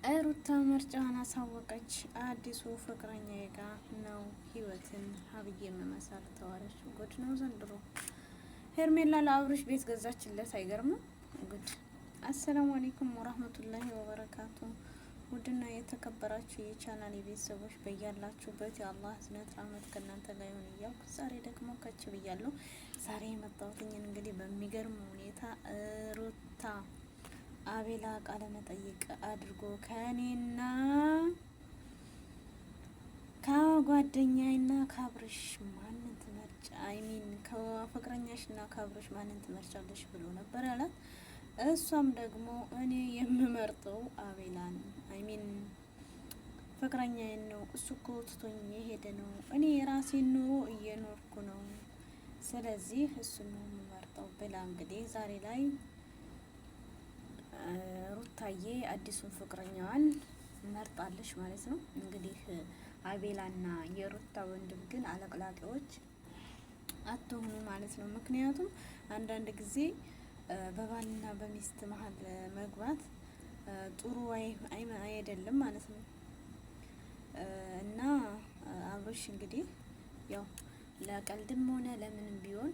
ሩታ ምርጫዋን አሳወቀች። አዲሱ ፍቅረኛዬ ጋር ነው ህይወትን ሀብዬ መመሰርተው አለች። ጉድ ነው ዘንድሮ። ሄርሜላ ለአብርሽ ቤት ገዛችለት። አይገርምም? ጉድ። አሰላሙ አለይኩም ወራህመቱላሂ ወበረካቱ። ውድና የተከበራችሁ የቻናል ቤተሰቦች በያላችሁበት የአላህ ህዝነት ራህመት ከእናንተ ጋር ይሁን እያልኩ ዛሬ ደግሞ ከች ብያለሁ። ዛሬ የመጣሁትኝ እንግዲህ በሚገርም ሁኔታ ሩታ አቤላ ቃለ መጠይቅ አድርጎ ከኔና ከጓደኛዬና ከአብርሽ ማንን ትመርጫ አይሚን ከፍቅረኛሽና ከአብርሽ ማንን ትመርጫለሽ ብሎ ነበር ያላት። እሷም ደግሞ እኔ የምመርጠው አቤላን አይሚን ፍቅረኛዬን ነው። እሱ እኮ ትቶኝ የሄደ ነው። እኔ የራሴን ኑሮ እየኖርኩ ነው። ስለዚህ እሱ ነው የምመርጠው ብላ እንግዲህ ዛሬ ላይ ሩታዬ አዲሱን ፍቅረኛዋን መርጣለች ማለት ነው። እንግዲህ አቤላና የሩታ ወንድም ግን አለቅላቂዎች አትሆኑ ማለት ነው። ምክንያቱም አንዳንድ ጊዜ በባልና በሚስት መሀል መግባት ጥሩ አይደለም ማለት ነው። እና አብርሽ እንግዲህ ያው ለቀልድም ሆነ ለምንም ቢሆን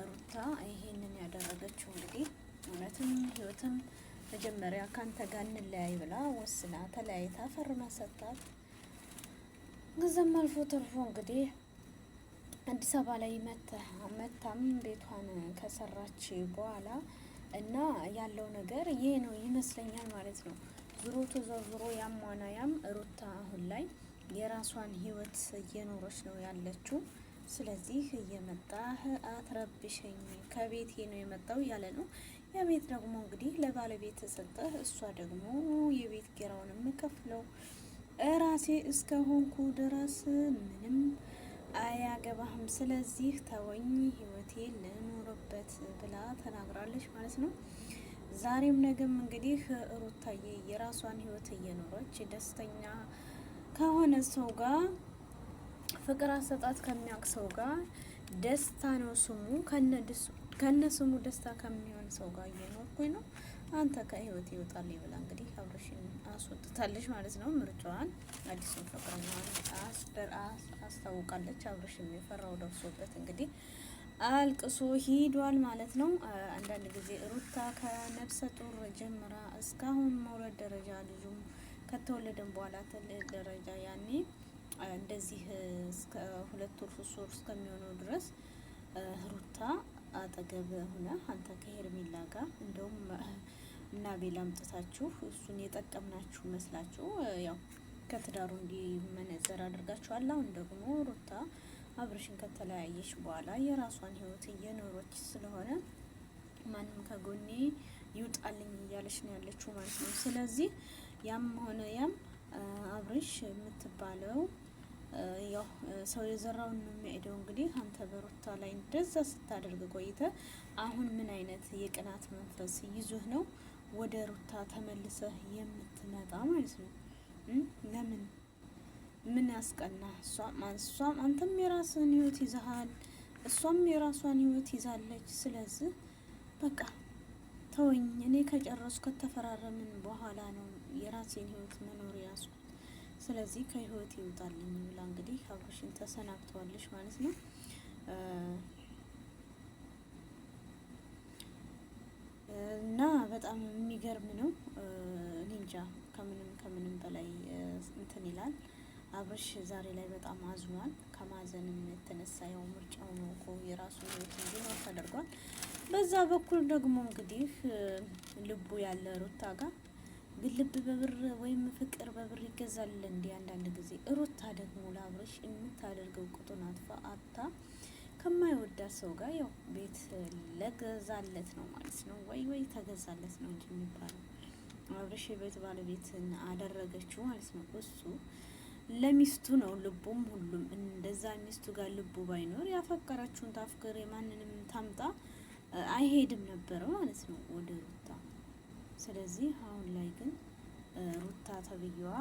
ሩታ ይሄንን ያደረገችው እንግዲህ እውነትም ህይወትም መጀመሪያ ካንተ ጋር እንለያይ ብላ ወስና ተለያይታ ፈርማ ሰጣት። ከዛም አልፎ ተርፎ እንግዲህ አዲስ አበባ ላይ መታም ቤቷን ከሰራች በኋላ እና ያለው ነገር ይሄ ነው ይመስለኛል ማለት ነው። ዙሮ ተዘርዝሮ ያም ሆነ ያም ሩታ አሁን ላይ የራሷን ህይወት እየኖረች ነው ያለችው። ስለዚህ እየመጣህ አትረብሸኝ ከቤቴ ነው የመጣው ያለ ነው። ያ ቤት ደግሞ እንግዲህ ለባለቤት ሰጠህ። እሷ ደግሞ የቤት ኪራዩን የምከፍለው እራሴ እስከሆንኩ ድረስ ምንም አያገባህም። ስለዚህ ተወኝ ህይወቴ ልኖርበት ብላ ተናግራለች ማለት ነው። ዛሬም ነገም እንግዲህ ሩታዬ የራሷን ህይወት እየኖረች ደስተኛ ከሆነ ሰው ጋር ፍቅር አሰጣት ከሚያውቅ ሰው ጋር ደስታ ነው ስሙ ከነ ስሙ ደስታ ከሚሆን ሰው ጋር እየኖርኩኝ ነው። አንተ ከህይወት ይወጣልኝ ብላ እንግዲህ አብርሽን አስወጥታለች ማለት ነው። ምርጫዋን አዲሱን ፍቅረኛዋን አስታውቃለች። አብርሽም የፈራው ደርሶበት እንግዲህ አልቅሶ ሂዷል ማለት ነው። አንዳንድ ጊዜ ሩታ ከነፍሰ ጡር ጀምራ እስካሁን መውለድ ደረጃ ልጁም ከተወለደም በኋላ ትልቅ ደረጃ ያኔ እንደዚህ እስከ 2 ወር 3 ወር እስከሚሆነው ድረስ ሩታ አጠገብ ሆነ አንተ ከሄርሜላ ጋር እንደውም እና ቤላ አምጥታችሁ እሱን የጠቀምናችሁ መስላችሁ ያው ከትዳሩ እንዲመነዘር አድርጋችኋል። አሁን ደግሞ ሩታ አብርሽን ከተለያየች በኋላ የራሷን ህይወት እየኖረች ስለሆነ ማንም ከጎኔ ይውጣልኝ እያለች ነው ያለችው ማለት ነው። ስለዚህ ያም ሆነ ያም አብርሽ የምትባለው ያው ሰው የዘራውን ነው የሚያጭደው። እንግዲህ አንተ በሩታ ላይ እንደዛ ስታደርግ ቆይተ አሁን ምን አይነት የቅናት መንፈስ ይዞህ ነው ወደ ሩታ ተመልሰህ የምትመጣ ማለት ነው? ለምን ምን ያስቀና? እሷም አንተም የራስህን ህይወት ይዘሃል፣ እሷም የራሷን ህይወት ይዛለች። ስለዚህ በቃ ተወኝ፣ እኔ ከጨረስኩ ከተፈራረምን በኋላ ነው የራሴን ህይወት መኖር ያሱ። ስለዚህ ከህይወት ይውጣልኝ ብላ እንግዲህ አብርሽን ተሰናብተዋለች ማለት ነው። እና በጣም የሚገርም ነው። ኒንጃ ከምንም በላይ እንትን ይላል። አብርሽ ዛሬ ላይ በጣም አዝኗል። ከማዘንም የተነሳ ያው ምርጫው ነው እኮ የራሱ ህይወት እንዲኖር ተደርጓል። በዛ በኩል ደግሞ እንግዲህ ልቡ ያለ ሩታ ጋር ግን ልብ በብር ወይም ፍቅር በብር ይገዛል እንዴ? አንዳንድ ጊዜ ሩታ ደግሞ ለአብርሽ የምታደርገው ቁጡን አታ ከማይወዳት ሰው ጋር ያው ቤት ለገዛለት ነው ማለት ነው። ወይ ተገዛለት ነው እንጂ የሚባለው አብርሽ የቤት ባለቤትን አደረገችው ማለት ነው። እሱ ለሚስቱ ነው ልቡም ሁሉም እንደዛ ሚስቱ ጋር ልቡ ባይኖር ያፈቀረችውን ታፍቅር የማንንም ታምጣ አይሄድም ነበር ማለት ነው ወደ ሩታ። ስለዚህ አሁን ላይ ግን ሩታ ተብዬዋ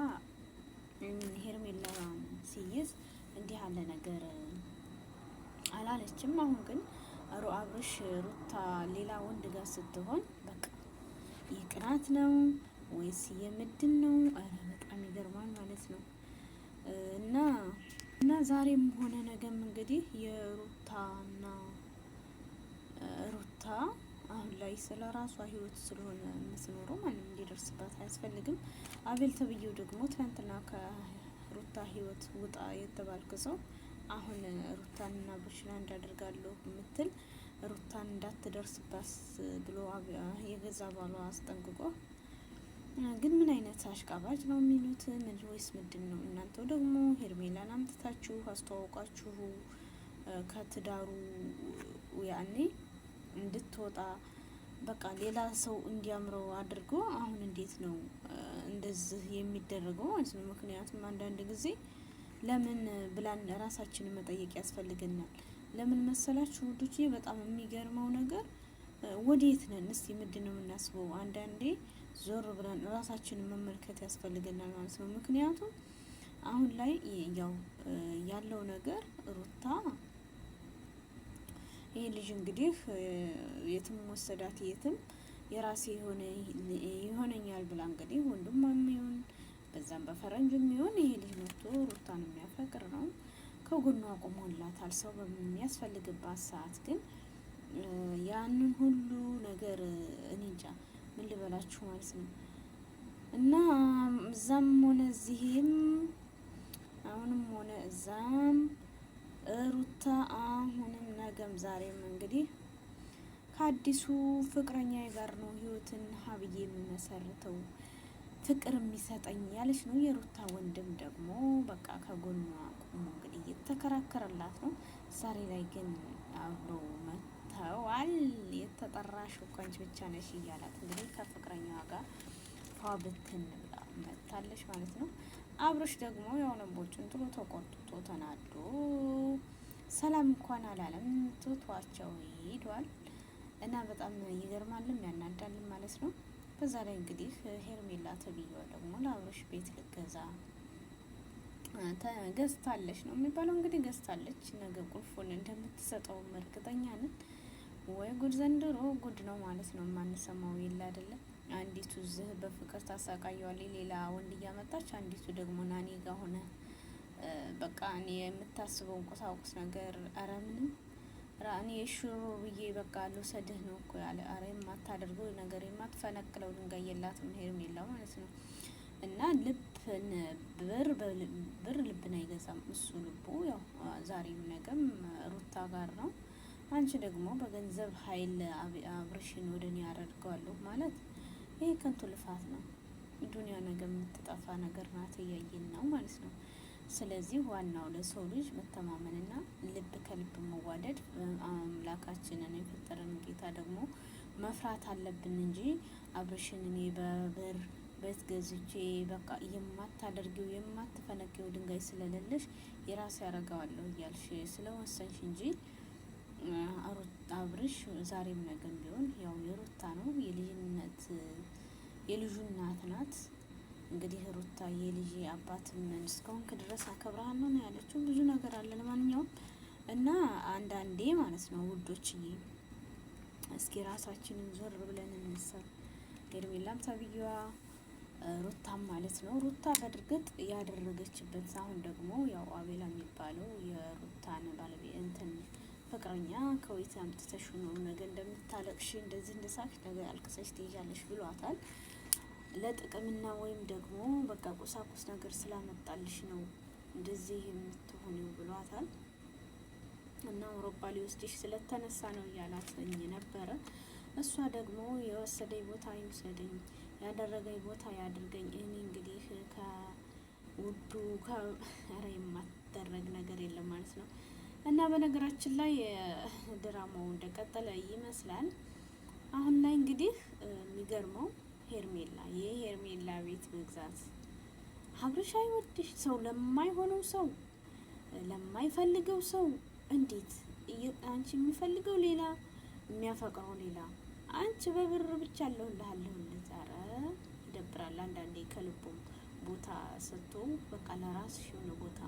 ሄርሜላን ሲይዝ እንዲህ ያለ ነገር አላለችም። አሁን ግን አብርሽ ሩታ ሌላ ወንድ ጋር ስትሆን በቃ የቅናት ነው ወይስ የምንድን ነው? ኧረ በጣም ይገርማል ማለት ነው። እና እና ዛሬም ሆነ ነገም እንግዲህ የሩታና ሩታ አሁን ላይ ስለ ራሷ ህይወት ስለሆነ የምትኖረው ማንም እንዲደርስባት አያስፈልግም። አቤል ተብዬው ደግሞ ትናንትና ከሩታ ህይወት ውጣ የተባልክ ሰው አሁን ሩታንና ብርሽና እንዳደርጋለሁ የምትል ሩታን እንዳትደርስባት ብሎ የገዛ ባሏ አስጠንቅቆ፣ ግን ምን አይነት አሽቃባጭ ነው የሚሉት? ምን ወይስ ምንድን ነው? እናንተው ደግሞ ሄርሜላን አምጥታችሁ አስተዋውቃችሁ ከትዳሩ ያኔ እንድትወጣ በቃ ሌላ ሰው እንዲያምረው አድርጎ አሁን እንዴት ነው እንደዚህ የሚደረገው ማለት ነው? ምክንያቱም አንዳንድ ጊዜ ለምን ብላን ራሳችንን መጠየቅ ያስፈልገናል። ለምን መሰላችሁ ውዶቼ? በጣም የሚገርመው ነገር ወዴት ነን? እስቲ ምንድን ነው የምናስበው? አንዳንዴ ዞር ብለን ራሳችንን መመልከት ያስፈልገናል ማለት ነው። ምክንያቱም አሁን ላይ ያው ያለው ነገር ሩታ ይሄ ልጅ እንግዲህ የትም ወሰዳት የትም የራሴ ይሆነኛል ብላ እንግዲህ ወንድሟም ይሁን በዛም በፈረንጅም ይሁን ይሄ ልጅ መጥቶ ሩታን የሚያፈቅር ነው። ከጎኗ ቆሞላታል። ሰው በሚያስፈልግባት ሰዓት ግን ያንን ሁሉ ነገር እኔ እንጃ ምን ልበላችሁ ማለት ነው። እና እዛም ሆነ እዚህም አሁንም ሆነ እዛም ሩታ አሁንም ነገም ዛሬም እንግዲህ ከአዲሱ ፍቅረኛ ጋር ነው ህይወትን ሀብዬ የምመሰርተው ፍቅር የሚሰጠኝ ያለች ነው። የሩታ ወንድም ደግሞ በቃ ከጎኗ ቆሞ እንግዲህ እየተከራከረላት ነው። ዛሬ ላይ ግን አብሮ መጥተዋል። የተጠራሽ እኮ አንቺ ብቻ ነሽ እያላት እንግዲህ ከፍቅረኛዋ ጋር ፏ ብትን ብላ መጥታለች ማለት ነው። አብሮሽ ደግሞ ያው ነቦቹን ጥሎ ተቆጥቶ ተናዶ ሰላም እንኳን አላለም፣ ትቷቸው ሄዷል። እና በጣም ይገርማልም ያናዳልም ማለት ነው። በዛ ላይ እንግዲህ ሄርሜላ ተብዬዋ ደግሞ ለአብሮሽ ቤት ልገዛ ገዝታለች ነው የሚባለው። እንግዲህ ገዝታለች። ነገ ቁልፉን እንደምትሰጠው እርግጠኛ ነን። ወይ ጉድ! ዘንድሮ ጉድ ነው ማለት ነው። የማንሰማው የለ አይደለም። አንዲቱ ዝህ በፍቅር ታሳቃየዋለች ሌላ ወንድ እያመጣች፣ አንዲቱ ደግሞ ናኔ ጋር ሆነ በቃ እኔ የምታስበውን ቁሳቁስ ነገር አረ ምንም እኔ ሽሮ ብዬ በቃ ልውሰድህ ነው እኮ ያለ። አረ የማታደርገው ነገር የማትፈነቅለው ድንጋይ የላትም ሄርሜላ ማለት ነው። እና ብር ልብን አይገዛም። እሱ ልቡ ያው ዛሬም ነገም ሩታ ጋር ነው። አንቺ ደግሞ በገንዘብ ኃይል አብርሽን ወደ እኔ ያደርገዋለሁ ማለት ይሄ ከንቱ ልፋት ነው። ዱንያ ነገ የምትጠፋ ነገር ናት፣ እያየን ነው ማለት ነው። ስለዚህ ዋናው ለሰው ልጅ መተማመንና ልብ ከልብ መዋደድ፣ አምላካችንን የፈጠረን ጌታ ደግሞ መፍራት አለብን እንጂ አብርሽን እኔ በብር ቤት ገዝቼ በቃ የማታደርጊው የማትፈነቂው ድንጋይ ስለሌለሽ የራሴ ያደርገዋለሁ እያልሽ ስለወሰንሽ እንጂ አብርሽ ዛሬም ነገም ቢሆን ያው የሩታ ነው። የልጁ እናት ናት። እንግዲህ ሩታ የልጅ አባት ምን እስካሁን ከድረስ አከብራለሁ ነው ያለችው። ብዙ ነገር አለ። ለማንኛውም እና አንዳንዴ ማለት ነው ውዶችዬ፣ እስኪ ራሳችንን ዞር ብለን እንሰብ። ሄርሜላም ተብዬዋ ሩታም ማለት ነው። ሩታ በድርግጥ ያደረገችበት አሁን ደግሞ ያው አቤላ የሚባለው የሩታን ባለቤት እንትን ፍቅረኛ ከወይት አምጥተሽ ነው ነገ እንደምታለቅሽ እንደዚህ እንደሳቅሽ ነገ አልቅሰሽ ትይዣለሽ ብሏታል። ለጥቅምና ወይም ደግሞ በቃ ቁሳቁስ ነገር ስላመጣልሽ ነው እንደዚህ የምትሆነው ብሏታል። እና አውሮፓ ሊወስድሽ ስለተነሳ ነው እያላት ነበረ። እሷ ደግሞ የወሰደኝ ቦታ ይውሰደኝ፣ ያደረገኝ ቦታ ያድርገኝ። እኔ እንግዲህ ከውዱ ኧረ የማትደረግ ነገር የለም ማለት ነው። እና በነገራችን ላይ ድራማው እንደቀጠለ ይመስላል። አሁን ላይ እንግዲህ የሚገርመው ሄርሜላ የሄርሜላ ቤት መግዛት አብርሽ አይወድሽ ሰው ለማይሆነው ሰው ለማይፈልገው ሰው እንዴት አንቺ የሚፈልገው ሌላ የሚያፈቅረው ሌላ፣ አንቺ በብር ብቻ አለሁልህ። ኧረ ይደብራል አንዳንዴ። ከልቡም ቦታ ሰጥቶ በቃ ለራስሽ የሆነ ቦታ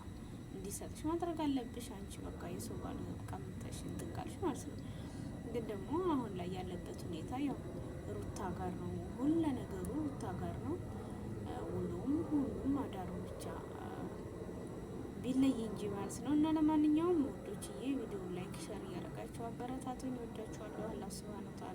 እንዲሰጥሽ ማድረግ አለብሽ። አንቺ በቃ የሰው ባል ቀምጠሽ እንትን ካልሽ ማለት ነው። ግን ደግሞ አሁን ላይ ያለበት ሁኔታ ያው ሩታ ጋር ነው ሁሉ ነገሩ። ሩታ ከሩታ ጋር ነው። ውሎም ሁሉም አዳሩ ብቻ ቢለይ እንጂ ማለት ነው። እና ለማንኛውም ወዶችዬ ቪዲዮ ላይክ ሸር እያደረጋችሁ አበረታቱኝ። ወዳችኋለሁ። አላህ ሱብሃነሁ ወተዓላ